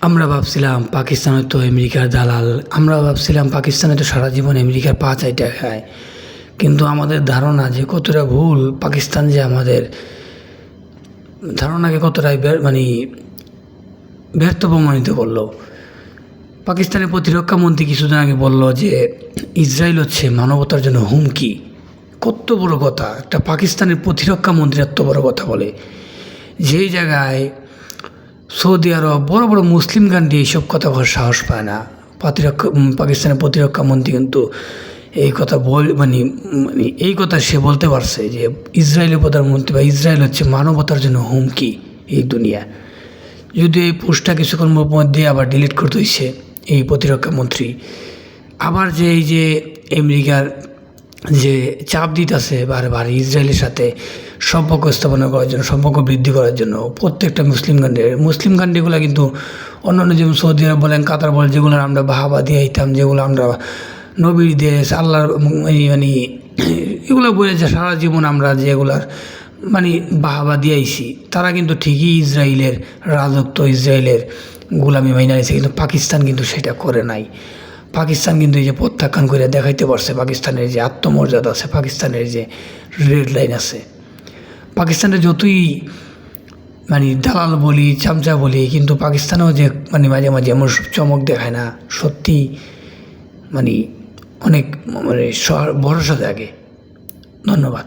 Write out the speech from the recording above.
আমরা ভাবছিলাম পাকিস্তানে তো আমেরিকার দালাল। আমরা ভাবছিলাম পাকিস্তানে তো সারা জীবন আমেরিকার পা চাইটা খায়। কিন্তু আমাদের ধারণা যে কতটা ভুল, পাকিস্তান যে আমাদের ধারণাকে কতটাই ব্যর্থ প্রমাণিত করলো। পাকিস্তানের প্রতিরক্ষা মন্ত্রী কিছুদিন আগে বলল যে ইসরায়েল হচ্ছে মানবতার জন্য হুমকি। কত বড় কথা! একটা পাকিস্তানের প্রতিরক্ষা মন্ত্রী এত বড় কথা বলে, যেই জায়গায় সৌদি আরব বড় বড় মুসলিম কান্ট্রি এইসব কথা বলার সাহস পায় না। পাকিস্তানের প্রতিরক্ষা মন্ত্রী কিন্তু এই কথা এই কথা সে বলতে পারছে যে ইসরায়েলের প্রধানমন্ত্রী বা ইসরায়েল হচ্ছে মানবতার জন্য হুমকি এই দুনিয়া। যদি এই পোস্টটা কিছুক্ষণ মধ্যে আবার ডিলিট করতে হয়েছে এই প্রতিরক্ষা মন্ত্রী, আবার যে এই যে আমেরিকার যে চাপ দিতেছে বারবার ইসরায়েলের সাথে সম্পর্ক স্থাপনা করার জন্য, সম্পর্ক বৃদ্ধি করার জন্য প্রত্যেকটা মুসলিম কান্ট্রিগুলো কিন্তু অন্যান্য যেমন সৌদি আরব বলেন, কাতার বলেন, যেগুলো আমরা বাহাবা দিয়ে আইতাম, যেগুলো আমরা নবীর দেশ আল্লাহর এগুলো বলেছে সারা জীবন আমরা যেগুলার বাহাবা দিয়ে আইছি, তারা কিন্তু ঠিকই ইসরায়েলের রাজত্ব, ইসরায়েলের গোলামি মাইনা নিয়েছে। কিন্তু পাকিস্তান কিন্তু সেটা করে নাই। পাকিস্তান কিন্তু এই যে প্রত্যাখ্যান করে দেখাইতে পারছে পাকিস্তানের যে আত্মমর্যাদা আছে, পাকিস্তানের যে রেড লাইন আছে। পাকিস্তানের যতই দালাল বলি, চামচা বলি, কিন্তু পাকিস্তানেও যে মাঝে মাঝে এমন চমক দেখায় না, সত্যি অনেক ভরসা জাগে। ধন্যবাদ।